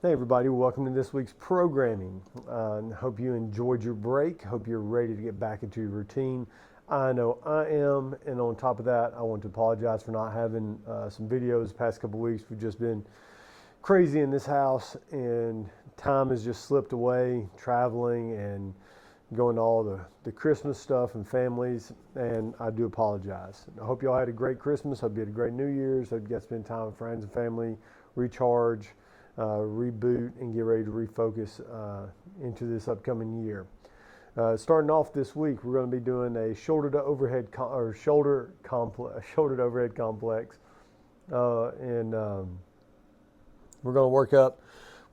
Hey everybody, welcome to this week's programming. Hope you enjoyed your break. Hope you're ready to get back into your routine. I know I am, and on top of that, I want to apologize for not having some videos the past couple weeks. We've just been crazy in this house, and time has just slipped away, traveling and going to all the Christmas stuff and families, and I do apologize. I hope you all had a great Christmas. Hope you had a great New Year's. Hope you got to spend time with friends and family, recharge, reboot, and get ready to refocus into this upcoming year. Starting off this week, we're going to be doing a shoulder to overhead shoulder to overhead complex, and we're going to work up.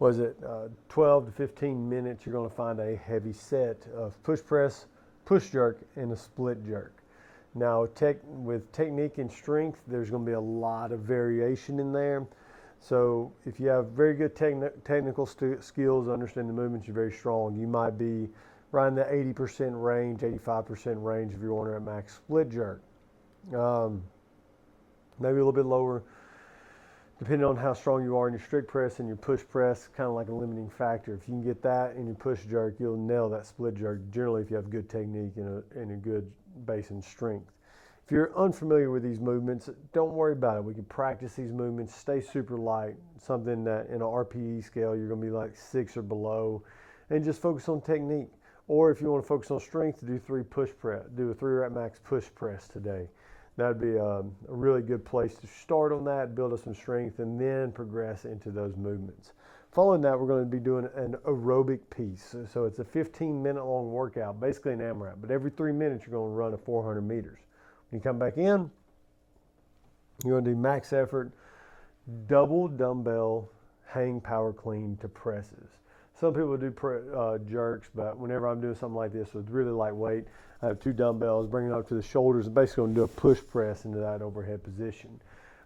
12 to 15 minutes. You're going to find a heavy set of push press, push jerk, and a split jerk. Now, with technique and strength, there's going to be a lot of variation in there. So if you have very good technical skills, understand the movements, you're very strong, you might be right in the 80% range, 85% range if you're on at max split jerk. Maybe a little bit lower, depending on how strong you are in your strict press and your push press, kind of like a limiting factor. If you can get that in your push jerk, you'll nail that split jerk, generally if you have good technique and a good base and strength. If you're unfamiliar with these movements, don't worry about it. We can practice these movements, stay super light, something that in an RPE scale, you're going to be like 6 or below, and just focus on technique. Or if you want to focus on strength, do a 3 rep max push press today. That'd be a really good place to start on that, build up some strength, and then progress into those movements. Following that, we're going to be doing an aerobic piece. So it's a 15-minute long workout, basically an AMRAP, but every 3 minutes you're going to run a 400 meters. When you come back in, you're going to do max effort, double dumbbell hang power clean to presses. Some people do jerks, but whenever I'm doing something like this with really lightweight, I have 2 dumbbells, bring it up to the shoulders, and basically going to do a push press into that overhead position.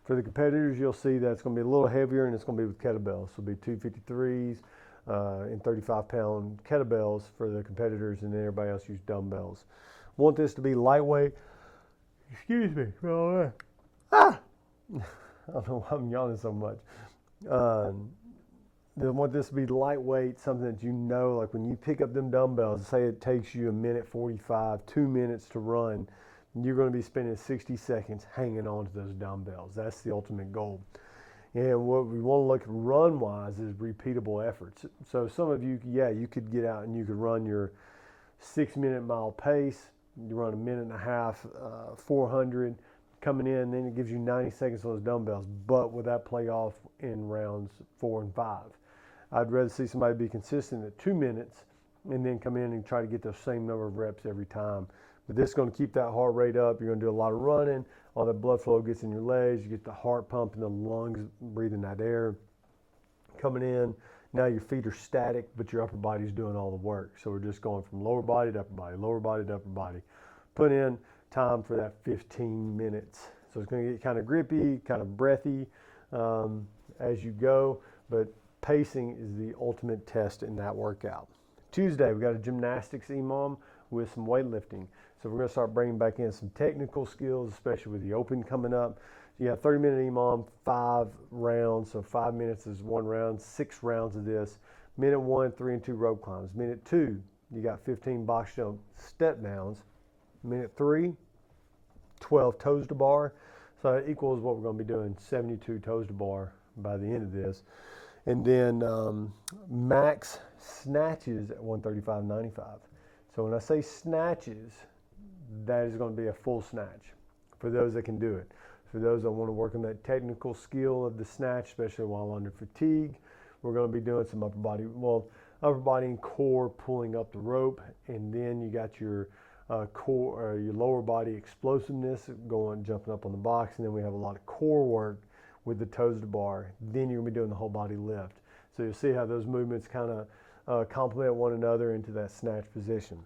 For the competitors, you'll see that it's going to be a little heavier, and it's going to be with kettlebells. So it'll be 253s and 35-pound kettlebells for the competitors, and then everybody else use dumbbells. Want this to be lightweight. Excuse me. I don't know why I'm yawning so much. They want this to be lightweight, something that you know, like when you pick up them dumbbells, say it takes you 1:45, 2 minutes to run, you're going to be spending 60 seconds hanging on to those dumbbells. That's the ultimate goal. And what we want to look at run-wise is repeatable efforts. So some of you, you could get out and you could run your 6-minute mile pace. You run 1.5 minutes, 400 coming in, then it gives you 90 seconds on those dumbbells, but with that play off in rounds 4 and 5. I'd rather see somebody be consistent at 2 minutes and then come in and try to get the same number of reps every time. But this is going to keep that heart rate up. You're going to do a lot of running. All that blood flow gets in your legs. You get the heart pumping, the lungs breathing that air. Coming in, now your feet are static, but your upper body's doing all the work. So we're just going from lower body to upper body, lower body to upper body. Put in time for that 15 minutes. So it's going to get kind of grippy, kind of breathy as you go, but pacing is the ultimate test in that workout. Tuesday, we got a gymnastics EMOM with some weightlifting. So we're going to start bringing back in some technical skills, especially with the open coming up. So you have 30-minute EMOM, 5 rounds. So 5 minutes is 1 round, 6 rounds of this. Minute 1, 3 and 2 rope climbs. Minute 2, you got 15 box jump step downs. Minute 3, 12 toes to bar. So that equals what we're going to be doing, 72 toes to bar by the end of this. And then max snatches at 135.95. So when I say snatches, that is going to be a full snatch for those that can do it. For those that want to work on that technical skill of the snatch, especially while under fatigue, we're going to be doing some upper body and core pulling up the rope, and then you got your core or your lower body explosiveness jumping up on the box, and then we have a lot of core work with the toes to bar. Then you're going to be doing the whole body lift. So you'll see how those movements kind of complement one another into that snatch position.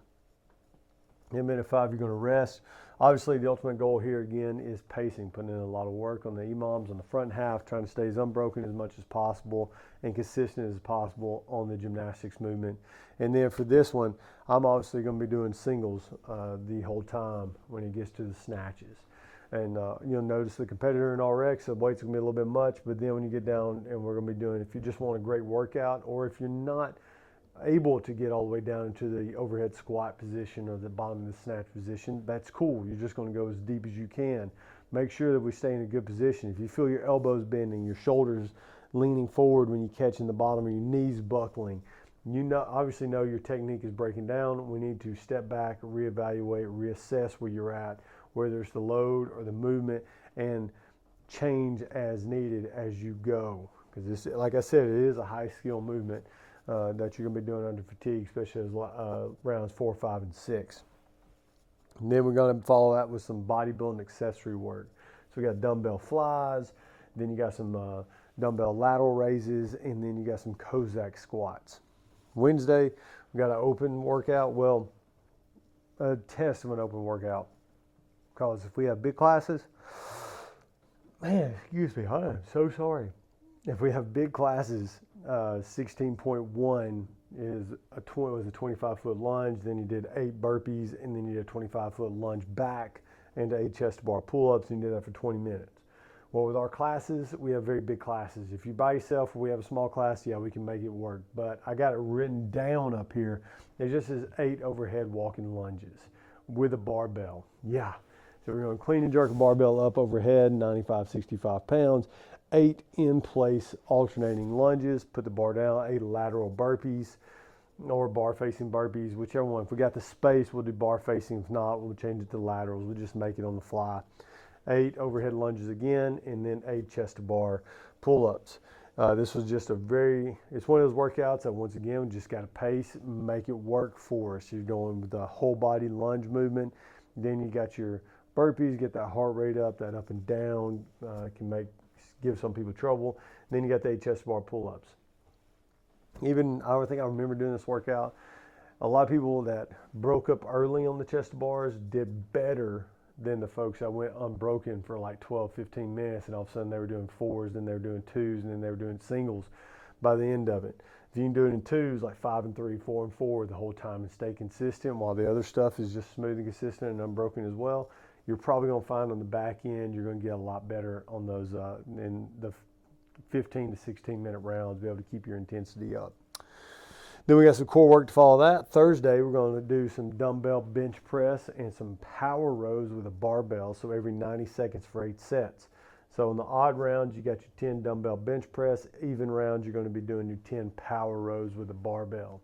In minute 5, you're going to rest. Obviously, the ultimate goal here again is pacing, putting in a lot of work on the EMOMs on the front half, trying to stay as unbroken as much as possible and consistent as possible on the gymnastics movement. And then for this one, I'm obviously going to be doing singles the whole time when it gets to the snatches. And you'll notice the competitor in RX, the weight's going to be a little bit much, but then when you get down, and we're going to be doing, if you just want a great workout, or if you're not able to get all the way down into the overhead squat position or the bottom of the snatch position, that's cool. You're just going to go as deep as you can. Make sure that we stay in a good position. If you feel your elbows bending, your shoulders leaning forward when you catch in the bottom, or your knees buckling, you obviously know your technique is breaking down. We need to step back, reevaluate, reassess where you're at, whether it's the load or the movement, and change as needed as you go. Because this, like I said, it is a high skill movement that you're going to be doing under fatigue, especially as rounds 4, 5, and 6. And then we're going to follow that with some bodybuilding accessory work. So we got dumbbell flies, then you got some dumbbell lateral raises, and then you got some Cossack squats. Wednesday, we got an open workout. Well, a test of an open workout. Because if we have big classes, man, excuse me, I am so sorry. If we have big classes, 16.1 was a 25-foot lunge, then you did 8 burpees, and then you did a 25-foot lunge back into 8 chest bar pull-ups, and you did that for 20 minutes. Well, with our classes, we have very big classes. If you by yourself or we have a small class, yeah, we can make it work. But I got it written down up here. It just says 8 overhead walking lunges with a barbell. Yeah. So we're going to clean and jerk a barbell up overhead, 95, 65 pounds, 8 in place alternating lunges, put the bar down, 8 lateral burpees or bar facing burpees, whichever one. If we got the space, we'll do bar facing. If not, we'll change it to laterals. We'll just make it on the fly. 8 overhead lunges again, and then 8 chest to bar pull-ups. This was just it's one of those workouts that once again, we just got to pace, make it work for us. You're going with the whole body lunge movement. Then you got your burpees, get that heart rate up, that up and down, can give some people trouble. Then you got the 8 chest bar pull-ups. I think I remember doing this workout. A lot of people that broke up early on the chest bars did better than the folks that went unbroken for like 12, 15 minutes, and all of a sudden they were doing 4s, then they were doing 2s, and then they were doing singles by the end of it. If you can do it in 2s, like 5 and 3, 4 and 4 the whole time, and stay consistent while the other stuff is just smooth and consistent and unbroken as well, you're probably going to find on the back end you're going to get a lot better on those in the 15 to 16 minute rounds, be able to keep your intensity up. Then we got some core work to follow that. Thursday, we're going to do some dumbbell bench press and some power rows with a barbell, so every 90 seconds for 8 sets. So in the odd rounds, you got your 10 dumbbell bench press. Even rounds, you're going to be doing your 10 power rows with a barbell.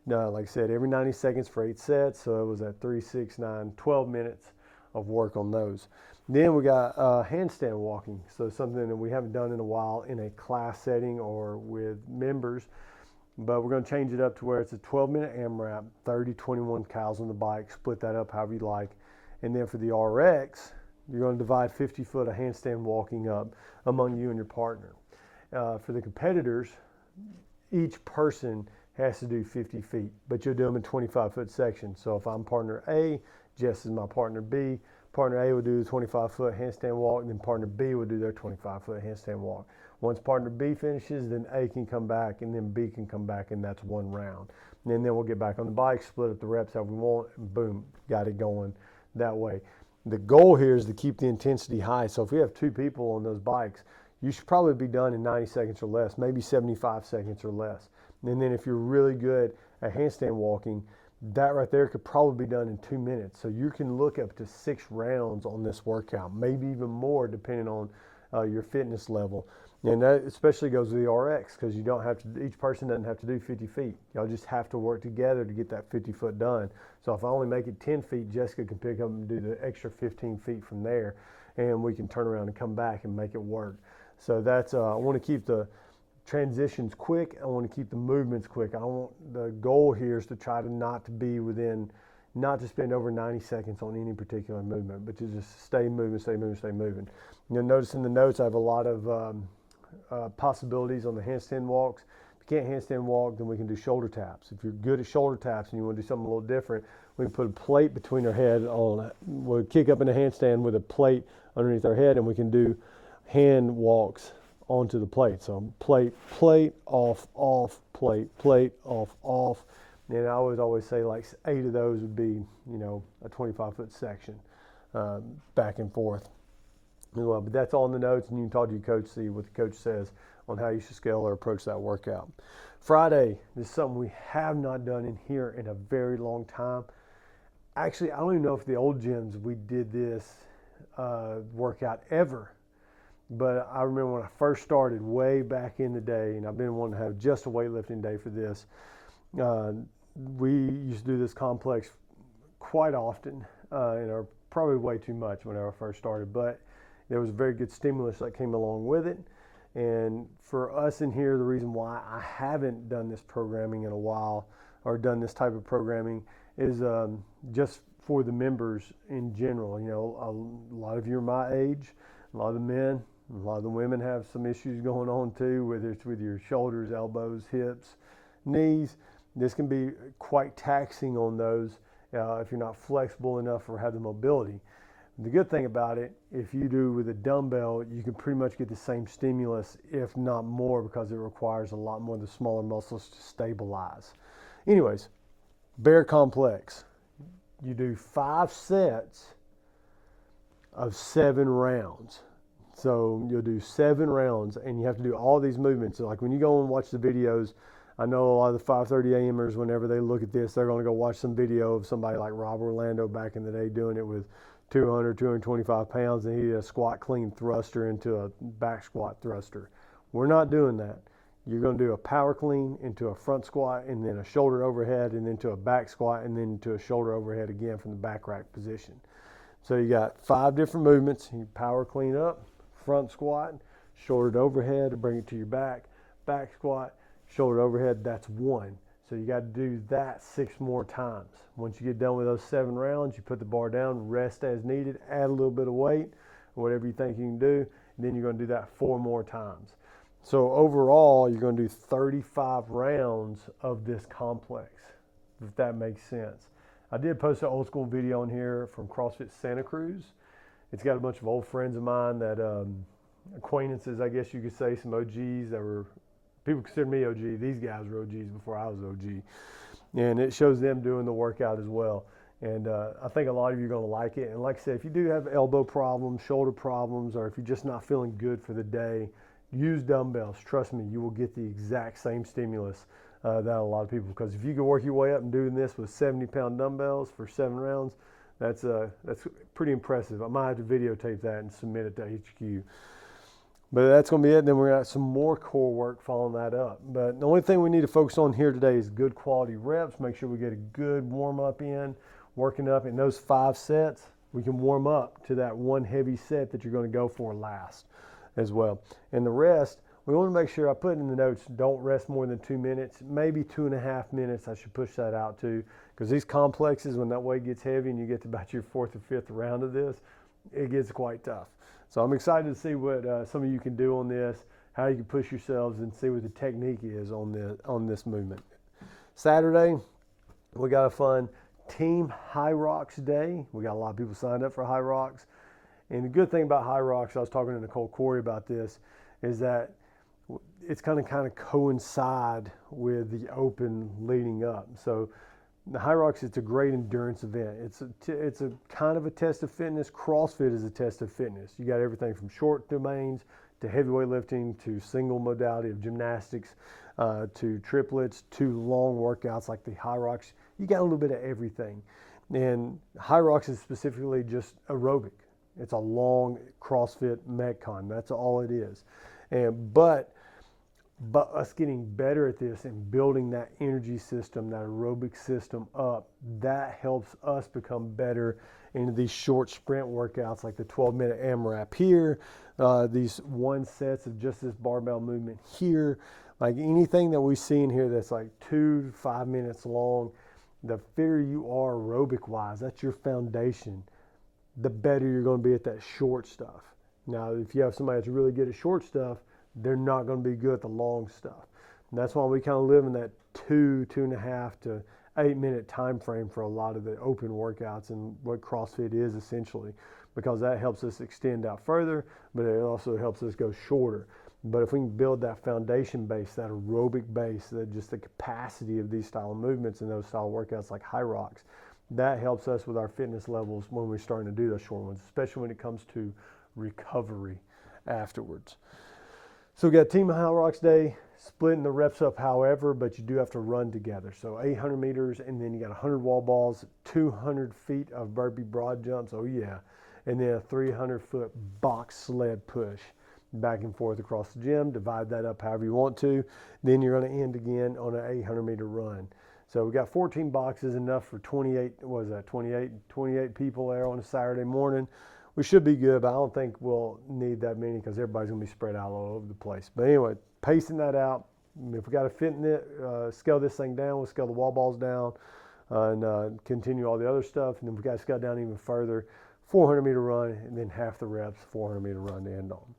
Now, like I said, every 90 seconds for 8 sets, so it was at 3, 6, 9, 12 minutes of work on those. Then we got handstand walking, so something that we haven't done in a while in a class setting or with members. But we're going to change it up to where it's a 12-minute AMRAP, 30, 21 cows on the bike, split that up however you like. And then for the RX, you're going to divide 50 foot of handstand walking up among you and your partner. For the competitors, each person has to do 50 feet, but you'll do them in 25-foot sections. So if I'm partner A, Jess is my partner B. Partner A will do the 25-foot handstand walk, and then partner B will do their 25-foot handstand walk. Once partner B finishes, then A can come back, and then B can come back, and that's one round. And then we'll get back on the bike, split up the reps how we want, and boom, got it going that way. The goal here is to keep the intensity high. So if we have 2 people on those bikes, you should probably be done in 90 seconds or less, maybe 75 seconds or less. And then if you're really good at handstand walking, that right there could probably be done in 2 minutes. So you can look up to 6 rounds on this workout, maybe even more depending on your fitness level. And that especially goes with the RX, because you don't have to, each person doesn't have to do 50 feet. Y'all just have to work together to get that 50 foot done. So if I only make it 10 feet, Jessica can pick up and do the extra 15 feet from there, and we can turn around and come back and make it work. So that's, I want to keep the transitions quick. I want to keep the movements quick. The goal here is to try to not to spend over 90 seconds on any particular movement, but to just stay moving, stay moving, stay moving. You'll notice in the notes I have a lot of possibilities on the handstand walks. If you can't handstand walk, then we can do shoulder taps. If you're good at shoulder taps and you want to do something a little different, we can put a plate between our head. We'll kick up in a handstand with a plate underneath our head, and we can do hand walks onto the plate. So plate, off, plate, off. And I always say like 8 of those would be, a 25-foot section back and forth. Well, but that's all in the notes, and you can talk to your coach, see what the coach says on how you should scale or approach that workout. Friday, this is something we have not done in here in a very long time. Actually, I don't even know if the old gyms we did this workout ever. But I remember when I first started way back in the day, and I've been wanting to have just a weightlifting day for this, we used to do this complex quite often, and probably way too much whenever I first started, but there was a very good stimulus that came along with it. And for us in here, the reason why I haven't done this programming in a while, or done this type of programming, is just for the members in general. You know, a lot of you are my age, a lot of the men, a lot of the women have some issues going on too, whether it's with your shoulders, elbows, hips, knees. This can be quite taxing on those if you're not flexible enough or have the mobility. The good thing about it, if you do with a dumbbell, you can pretty much get the same stimulus, if not more, because it requires a lot more of the smaller muscles to stabilize. Anyways, bear complex. You do 5 sets of 7 rounds. So you'll do 7 rounds, and you have to do all these movements. So like when you go and watch the videos, I know a lot of the 5:30 a.m.ers, whenever they look at this, they're going to go watch some video of somebody like Rob Orlando back in the day doing it with 200, 225 pounds, and he did a squat clean thruster into a back squat thruster. We're not doing that. You're going to do a power clean into a front squat, and then a shoulder overhead, and then to a back squat, and then to a shoulder overhead again from the back rack position. So you got 5 different movements. You power clean up, front squat, shoulder to overhead to bring it to your back, back squat, shoulder overhead. That's 1. So you got to do that 6 more times. Once you get done with those 7 rounds, you put the bar down, rest as needed, add a little bit of weight, whatever you think you can do, and then you're going to do that 4 more times. So overall, you're going to do 35 rounds of this complex, if that makes sense. I did post an old school video on here from CrossFit Santa Cruz. It's got a bunch of old friends of mine that, acquaintances, I guess you could say, some OGs that were, people consider me OG. These guys were OGs before I was OG. And it shows them doing the workout as well. And I think a lot of you are going to like it. And like I said, if you do have elbow problems, shoulder problems, or if you're just not feeling good for the day, use dumbbells. Trust me, you will get the exact same stimulus that a lot of people. Because if you can work your way up and doing this with 70-pound dumbbells for 7 rounds, that's pretty impressive. I might have to videotape that and submit it to HQ. But that's going to be it. Then we're going to have some more core work following that up. But the only thing we need to focus on here today is good quality reps. Make sure we get a good warm-up in, working up. In those 5 sets, we can warm up to that one heavy set that you're going to go for last as well. And the rest, we want to make sure, I put in the notes, don't rest more than 2 minutes, maybe 2.5 minutes. I should push that out too, because these complexes, when that weight gets heavy and you get to about your 4th or 5th round of this, it gets quite tough. So I'm excited to see what some of you can do on this, how you can push yourselves and see what the technique is on this movement. Saturday, we got a fun Team High Rocks Day. We got a lot of people signed up for High Rocks. And the good thing about High Rocks, I was talking to Nicole Corey about this, is that it's kind of coincide with the Open leading up. So the High Rocks, it's a great endurance event. It's a kind of a test of fitness. CrossFit is a test of fitness. You got everything from short domains to heavyweight lifting to single modality of gymnastics to triplets to long workouts like the High Rocks. You got a little bit of everything. And High Rocks is specifically just aerobic. It's a long CrossFit Metcon. That's all it is. But us getting better at this and building that energy system, that aerobic system up, that helps us become better into these short sprint workouts like the 12-minute AMRAP here, these 1 sets of just this barbell movement here. Like anything that we see in here that's like 2 to 5 minutes long, the fitter you are aerobic-wise, that's your foundation, the better you're going to be at that short stuff. Now, if you have somebody that's really good at short stuff, they're not going to be good at the long stuff. And that's why we kind of live in that 2.5 to 8 minute time frame for a lot of the open workouts and what CrossFit is essentially, because that helps us extend out further, but it also helps us go shorter. But if we can build that foundation base, that aerobic base, that just the capacity of these style of movements and those style of workouts like High Rocks, that helps us with our fitness levels when we're starting to do those short ones, especially when it comes to recovery afterwards. So we got Team High Rocks Day, splitting the reps up however, but you do have to run together. So 800 meters, and then you got 100 wall balls, 200 feet of burpee broad jumps, oh yeah, and then a 300-foot box sled push back and forth across the gym. Divide that up however you want to. Then you're going to end again on an 800-meter run. So we got 14 boxes, enough for 28 people there on a Saturday morning. We should be good, but I don't think we'll need that many because everybody's going to be spread out all over the place. But anyway, pacing that out. If we got to fit in it, scale this thing down, we'll scale the wall balls down and continue all the other stuff. And then we got to scale down even further, 400-meter run, and then half the reps, 400-meter run to end on.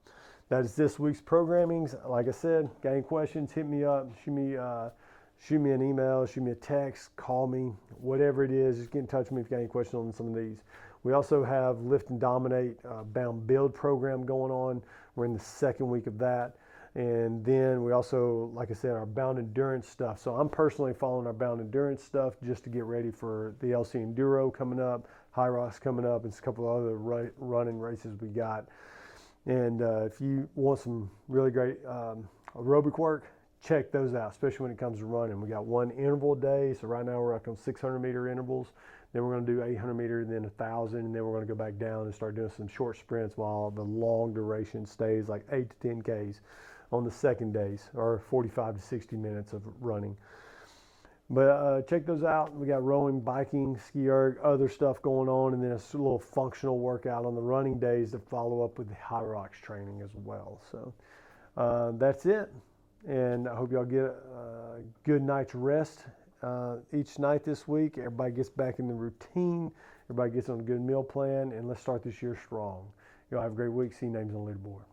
That is this week's programming. Like I said, got any questions, hit me up, shoot me an email, shoot me a text, call me, whatever it is. Just get in touch with me if you got any questions on some of these. We also have Lift and Dominate Bound Build program going on. We're in the second week of that. And then we also, like I said, our Bound Endurance stuff. So I'm personally following our Bound Endurance stuff just to get ready for the LC Enduro coming up, High Rocks coming up, and a couple of other running races we got. And if you want some really great aerobic work, check those out, especially when it comes to running. We got one interval a day, so right now we're up on 600-meter intervals. Then we're going to do 800 meter, then 1,000, and then we're going to go back down and start doing some short sprints while the long duration stays like 8 to 10 Ks on the second days, or 45 to 60 minutes of running. But check those out. We got rowing, biking, ski erg, other stuff going on, and then a little functional workout on the running days to follow up with the High Rocks training as well. So that's it. And I hope y'all get a good night's rest each night this week. Everybody gets back in the routine. Everybody gets on a good meal plan, and let's start this year strong. Y'all have a great week. See your names on the leaderboard.